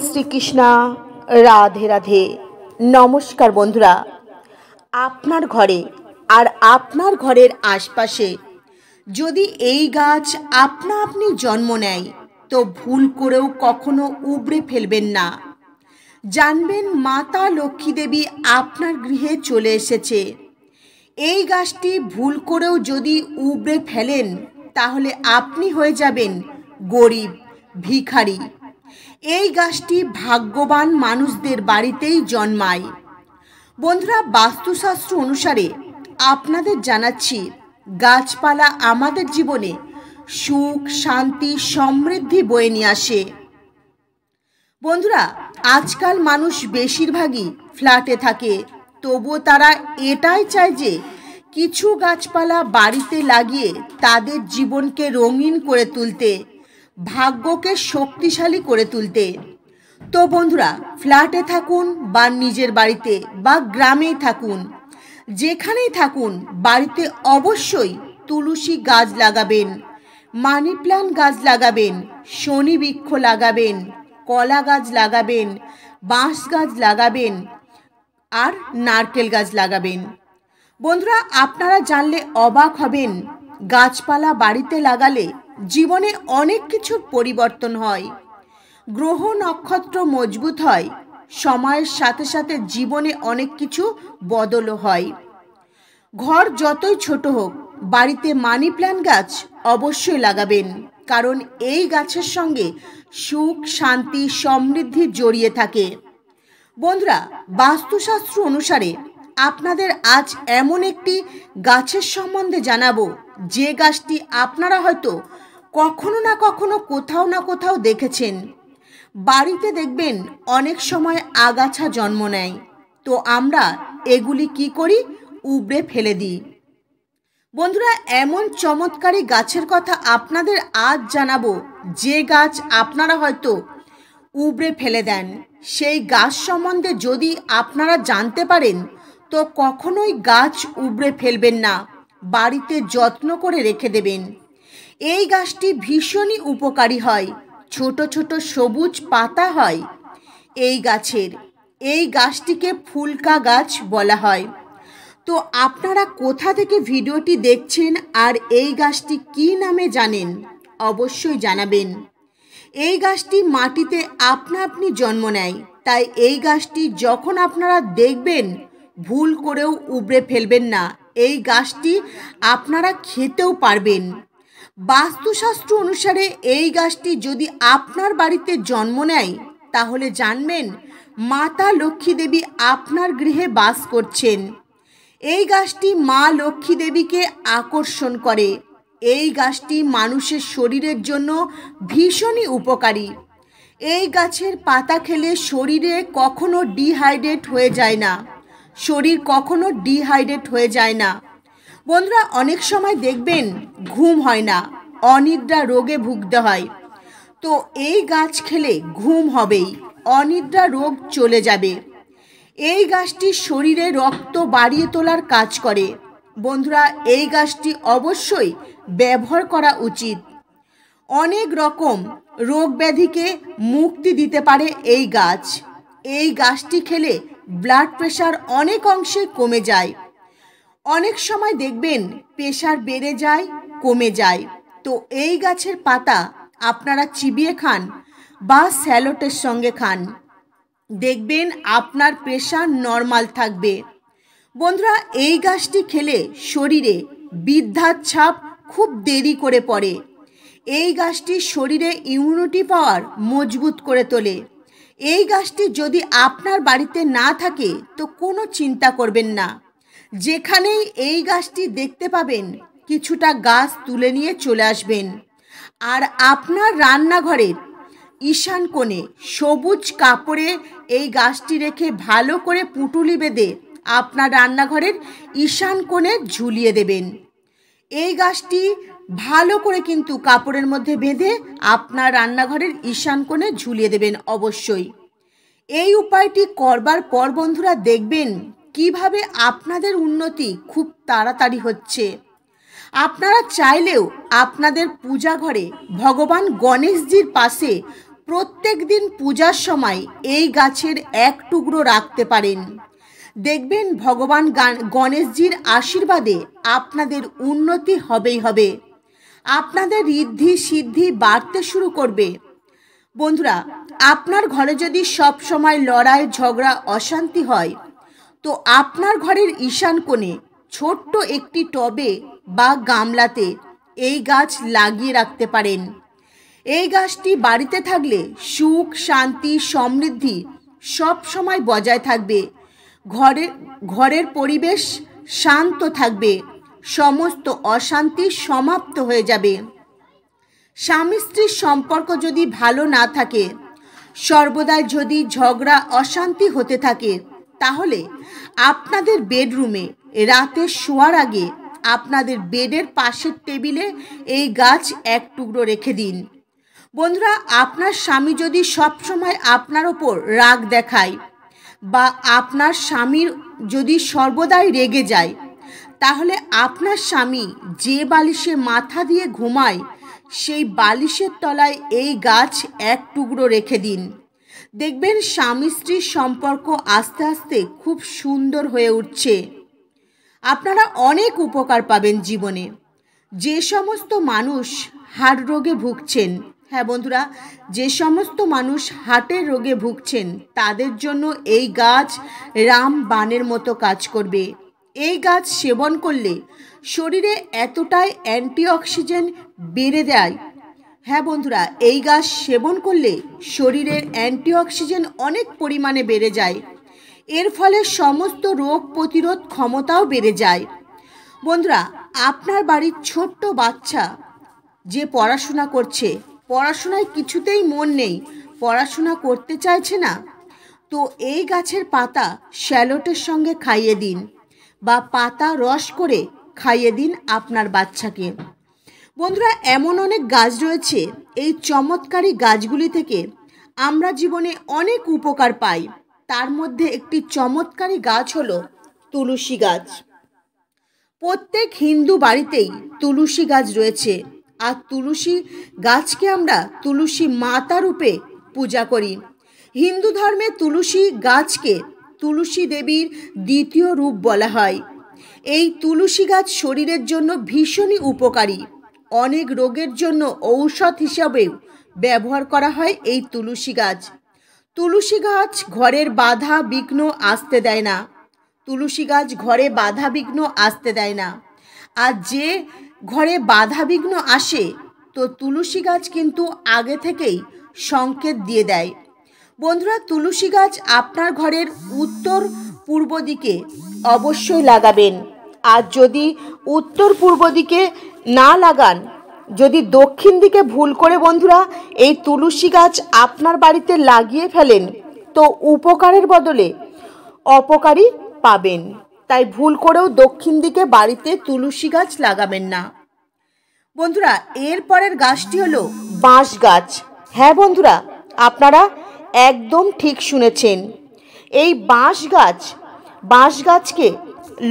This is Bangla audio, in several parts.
শ্রীকৃষ্ণা রাধে রাধে। নমস্কার বন্ধুরা, আপনার ঘরে আর আপনার ঘরের আশপাশে যদি এই গাছ আপনা আপনি জন্ম নেয় তো ভুল করেও কখনো উবড়ে ফেলবেন না। জানবেন মাতা লক্ষ্মী দেবী আপনার গৃহে চলে এসেছে। এই গাছটি ভুল করেও যদি উবড়ে ফেলেন তাহলে আপনি হয়ে যাবেন গরিব, ভিখারি। এই গাছটি ভাগ্যবান মানুষদের বাড়িতেই জন্মায়। বন্ধুরা, বাস্তুশাস্ত্র অনুসারে আপনাদের জানাচ্ছি, গাছপালা আমাদের জীবনে সুখ, শান্তি, সমৃদ্ধি বয়ে নিয়ে আসে। বন্ধুরা, আজকাল মানুষ বেশিরভাগই ফ্ল্যাটে থাকে, তবুও তারা এটাই চায় যে কিছু গাছপালা বাড়িতে লাগিয়ে তাদের জীবনকে রঙিন করে তুলতে, ভাগ্যকে শক্তিশালী করে তুলতে। তো বন্ধুরা, ফ্ল্যাটে থাকুন বা নিজের বাড়িতে বা গ্রামেই থাকুন, যেখানেই থাকুন, বাড়িতে অবশ্যই তুলসী গাছ লাগাবেন, মানি প্ল্যান্ট গাছ লাগাবেন, শনি বৃক্ষ লাগাবেন, কলা গাছ লাগাবেন, বাঁশ গাছ লাগাবেন আর নারকেল গাছ লাগাবেন। বন্ধুরা, আপনারা জানলে অবাক হবেন, গাছপালা বাড়িতে লাগালে জীবনে অনেক কিছুর পরিবর্তন হয়, গ্রহ নক্ষত্র মজবুত হয়, সময়ের সাথে সাথে জীবনে অনেক কিছু বদলও হয়। ঘর যতই ছোট হোক, বাড়িতে মানি প্ল্যান্ট গাছ অবশ্যই লাগাবেন, কারণ এই গাছের সঙ্গে সুখ, শান্তি, সমৃদ্ধি জড়িয়ে থাকে। বন্ধুরা, বাস্তুশাস্ত্র অনুসারে আপনাদের আজ এমন একটি গাছের সম্বন্ধে জানাবো, যে গাছটি আপনারা হয়তো কখনো না কখনো কোথাও না কোথাও দেখেছেন। বাড়িতে দেখবেন অনেক সময় আগাছা জন্ম নেয়, তো আমরা এগুলি কি করি? উবড়ে ফেলে দিই। বন্ধুরা, এমন চমৎকারী গাছের কথা আপনাদের আজ জানাবো, যে গাছ আপনারা হয়তো উবড়ে ফেলে দেন। সেই গাছ সম্বন্ধে যদি আপনারা জানতে পারেন তো কখনোই গাছ উবড়ে ফেলবেন না, বাড়িতে যত্ন করে রেখে দেবেন। এই গাছটি ভীষণই উপকারী হয়, ছোট ছোট সবুজ পাতা হয় এই গাছের। এই গাছটিকে ফুলকা গাছ বলা হয়। তো আপনারা কোথা থেকে ভিডিওটি দেখছেন আর এই গাছটি কী নামে জানেন অবশ্যই জানাবেন। এই গাছটি মাটিতে আপনা আপনি জন্ম নেয়, তাই এই গাছটি যখন আপনারা দেখবেন ভুল করেও উবড়ে ফেলবেন না। এই গাছটি আপনারা খেতেও পারবেন। বাস্তুশাস্ত্র অনুসারে এই গাছটি যদি আপনার বাড়িতে জন্ম নেয় তাহলে জানবেন মাতা লক্ষ্মী দেবী আপনার গৃহে বাস করছেন। এই গাছটি মা লক্ষ্মী দেবীকে আকর্ষণ করে। এই গাছটি মানুষের শরীরের জন্য ভীষণই উপকারী। এই গাছের পাতা খেলে শরীরে কখনো ডিহাইড্রেট হয়ে যায় না, শরীর কখনো ডিহাইড্রেট হয়ে যায় না। বন্ধুরা, অনেক সময় দেখবেন ঘুম হয় না, অনিদ্রা রোগে ভুগতে হয়, তো এই গাছ খেলে ঘুম হবেই, অনিদ্রা রোগ চলে যাবে। এই গাছটি শরীরে রক্ত বাড়িয়ে তোলার কাজ করে। বন্ধুরা, এই গাছটি অবশ্যই ব্যবহার করা উচিত। অনেক রকম রোগ ব্যাধিকে মুক্তি দিতে পারে এই গাছ। এই গাছটি খেলে ব্লাড প্রেশার অনেক অংশে কমে যায়। অনেক সময় দেখবেন প্রেশার বেড়ে যায়, কমে যায়, তো এই গাছের পাতা আপনারা চিবিয়ে খান বা স্যালাডের সঙ্গে খান, দেখবেন আপনার প্রেশার নর্মাল থাকবে। বন্ধুরা, এই গাছটি খেলে শরীরে বৃদ্ধার ছাপ খুব দেরি করে পড়ে। এই গাছটি শরীরে ইমিউনিটি পাওয়ার মজবুত করে তোলে। এই গাছটি যদি আপনার বাড়িতে না থাকে তো কোনো চিন্তা করবেন না, যেখানেই এই গাছটি দেখতে পাবেন কিছুটা গাছ তুলে নিয়ে চলে আসবেন, আর আপনার রান্নাঘরের ঈশান কোণে সবুজ কাপড়ে এই গাছটি রেখে ভালো করে পুঁটুলি বেঁধে আপনার রান্নাঘরের ঈশান কোণে ঝুলিয়ে দেবেন। এই গাছটি ভালো করে কিন্তু কাপড়ের মধ্যে বেঁধে আপনার রান্নাঘরের ঈশান কোণে ঝুলিয়ে দেবেন অবশ্যই। এই উপায়টি করবার পর বন্ধুরা দেখবেন কিভাবে আপনাদের উন্নতি খুব তাড়াতাড়ি হচ্ছে। আপনারা চাইলেও আপনাদের পূজা ঘরে ভগবান গণেশজির পাশে প্রত্যেক দিন পূজার সময় এই গাছের এক টুকরো রাখতে পারেন। দেখবেন ভগবান গণেশজির আশীর্বাদে আপনাদের উন্নতি হবেই হবে, আপনাদের ঋদ্ধি সিদ্ধি বাড়তে শুরু করবে। বন্ধুরা, আপনার ঘরে যদি সব সময় লড়াই ঝগড়া অশান্তি হয়, তো আপনার ঘরের ঈশান কোণে ছোট্ট একটি টবে বা গামলাতে এই গাছ লাগিয়ে রাখতে পারেন। এই গাছটি বাড়িতে থাকলে সুখ শান্তি সমৃদ্ধি সব সময় বজায় থাকবে। ঘরের পরিবেশ শান্ত থাকবে, সমস্ত অশান্তি সমাপ্ত হয়ে যাবে। স্বামী স্ত্রীর সম্পর্ক যদি ভালো না থাকে, সর্বদাই যদি ঝগড়া অশান্তি হতে থাকে, তাহলে আপনাদের বেডরুমে রাতে শোয়ার আগে আপনাদের বেডের পাশের টেবিলে এই গাছ এক টুকরো রেখে দিন। বন্ধুরা, আপনার স্বামী যদি সবসময় আপনার ওপর রাগ দেখায় বা আপনার স্বামীর যদি সর্বদাই রেগে যায়, তাহলে আপনার স্বামী যে বালিশে মাথা দিয়ে ঘুমায় সেই বালিশের তলায় এই গাছ এক টুকরো রেখে দিন। দেখবেন স্বামী স্ত্রীর সম্পর্ক আস্তে আস্তে খুব সুন্দর হয়ে উঠছে। আপনারা অনেক উপকার পাবেন জীবনে। যে সমস্ত মানুষ হার্ট রোগে ভুগছেন, হ্যাঁ বন্ধুরা, যে সমস্ত মানুষ হার্টের রোগে ভুগছেন তাদের জন্য এই গাছ রামবাণের মতো কাজ করবে। এই গাছ সেবন করলে শরীরে এতটাই অ্যান্টিঅক্সিডেন্ট বেড়ে দেয়। হ্যাঁ বন্ধুরা, এই গাছ সেবন করলে শরীরের অ্যান্টিঅক্সিডেন্ট অনেক পরিমাণে বেড়ে যায়। এর ফলে সমস্ত রোগ প্রতিরোধ ক্ষমতাও বেড়ে যায়। বন্ধুরা, আপনার বাড়ির ছোট্ট বাচ্চা যে পড়াশোনা করছে, পড়াশোনায় কিছুতেই মন নেই, পড়াশোনা করতে চাইছে না, তো এই গাছের পাতা শ্যালোটের সঙ্গে খাইয়ে দিন বা পাতা রস করে খাইয়ে দিন আপনার বাচ্চাকে। বন্ধুরা, এমন অনেক গাছ রয়েছে, এই চমৎকারী গাছগুলি থেকে আমরা জীবনে অনেক উপকার পাই। তার মধ্যে একটি চমৎকারী গাছ হলো তুলসী গাছ। প্রত্যেক হিন্দু বাড়িতেই তুলসী গাছ রয়েছে, আর তুলসী গাছকে আমরা তুলসী মাতা রূপে পূজা করি। হিন্দু ধর্মে তুলসী গাছকে তুলসী দেবীর দ্বিতীয় রূপ বলা হয়। এই তুলসী গাছ শরীরের জন্য ভীষণই উপকারী। অনেক রোগের জন্য ঔষধ হিসাবেও ব্যবহার করা হয় এই তুলসী গাছ। তুলসী গাছ ঘরের বাধা বিঘ্ন আসতে দেয় না। তুলসী গাছ ঘরে বাধা বিঘ্ন আসতে দেয় না। আর যে ঘরে বাধা বিঘ্ন আসে, তো তুলসী গাছ কিন্তু আগে থেকেই সংকেত দিয়ে দেয়। বন্ধুরা, তুলসী গাছ আপনার ঘরের উত্তর পূর্ব দিকে অবশ্যই লাগাবেন। আর যদি উত্তর পূর্ব দিকে না লাগান, যদি দক্ষিণ দিকে ভুল করে বন্ধুরা এই তুলসী গাছ আপনার বাড়িতে লাগিয়ে ফেলেন, তো উপকারের বদলে অপকারই পাবেন। তাই ভুল করেও দক্ষিণ দিকে বাড়িতে তুলসী গাছ লাগাবেন না। বন্ধুরা, এর পরের গাছটি হলো বাঁশ গাছ। হ্যাঁ বন্ধুরা, আপনারা একদম ঠিক শুনেছেন। এই বাঁশ গাছকে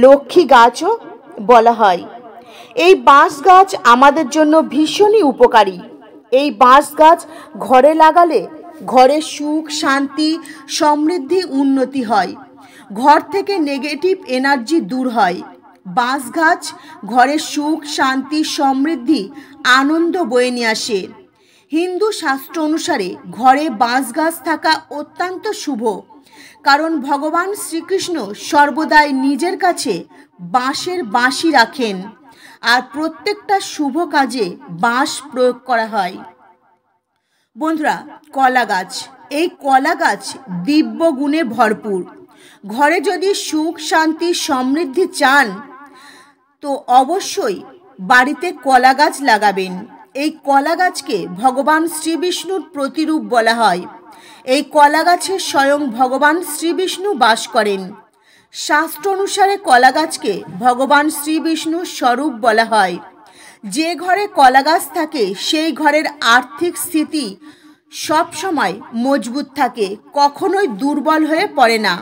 লক্ষ্মী গাছও বলা হয়। এই বাঁশ গাছ আমাদের জন্য ভীষণই উপকারী। এই বাঁশ গাছ ঘরে লাগালে ঘরে সুখ শান্তি সমৃদ্ধি উন্নতি হয়। ঘর থেকে নেগেটিভ এনার্জি দূর হয়। বাঁশ গাছ ঘরে সুখ শান্তি সমৃদ্ধি আনন্দ বয়ে নিয়ে আসে। হিন্দু শাস্ত্র অনুসারে ঘরে বাঁশ গাছ থাকা অত্যন্ত শুভ, কারণ ভগবান শ্রীকৃষ্ণ সর্বদাই নিজের কাছে বাঁশের বাঁশি রাখেন, আর প্রত্যেকটা শুভ কাজে বাঁশ প্রয়োগ করা হয়। বন্ধুরা, কলা গাছ। এই কলা গাছ দিব্য গুণে ভরপুর। ঘরে যদি সুখ শান্তি সমৃদ্ধি চান, তো অবশ্যই বাড়িতে কলা গাছ লাগাবেন। এই কলা গাছকে ভগবান শ্রীবিষ্ণুর প্রতিরূপ বলা হয়। এই কলা গাছে স্বয়ং ভগবান শ্রীবিষ্ণু বাস করেন। শাস্ত্র অনুসারে কলা গাছকে ভগবান শ্রীবিষ্ণুর স্বরূপ বলা হয়। যে ঘরে কলা গাছ থাকে সেই ঘরের আর্থিক স্থিতি সব সময় মজবুত থাকে, কখনোই দুর্বল হয়ে পড়ে না।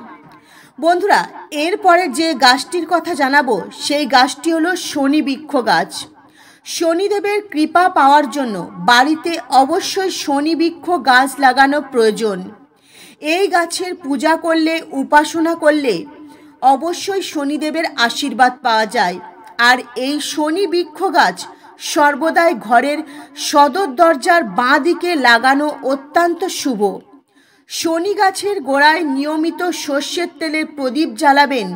বন্ধুরা, এরপরে যে গাছটির কথা জানাবো সেই গাছটি হলো শনি বৃক্ষ গাছ। শনিদেবের কৃপা পাওয়ার জন্য বাড়িতে অবশ্যই শনি বৃক্ষ গাছ লাগানো প্রয়োজন। এই গাছের পূজা করলে, উপাসনা করলে অবশ্যই শনিদেবের আশীর্বাদ পাওয়া যায়। আর এই শনি বৃক্ষ গাছ সর্বদাই ঘরের সদর দরজার বাঁ দিকে লাগানো অত্যন্ত শুভ। শনি গাছের গোড়ায় নিয়মিত সর্ষের তেলের প্রদীপ জ্বালাবেন।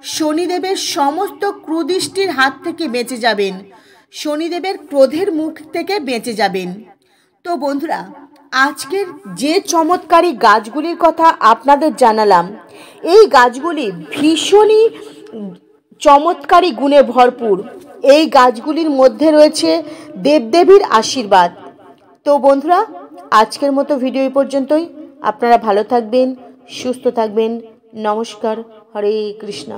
শনিদেবের সমস্ত কুদৃষ্টির হাত থেকে বেঁচে যাবেন, শনিদেবের ক্রোধের মুখ থেকে বেঁচে যাবেন। তো বন্ধুরা, আজকের যে চমৎকারী গাছগুলির কথা আপনাদের জানালাম, এই গাছগুলি ভীষণই চমৎকারী গুণে ভরপুর। এই গাছগুলির মধ্যে রয়েছে দেবদেবীর আশীর্বাদ। তো বন্ধুরা, আজকের মতো ভিডিও এই পর্যন্তই। আপনারা ভালো থাকবেন, সুস্থ থাকবেন। নমস্কার। হরে কৃষ্ণ।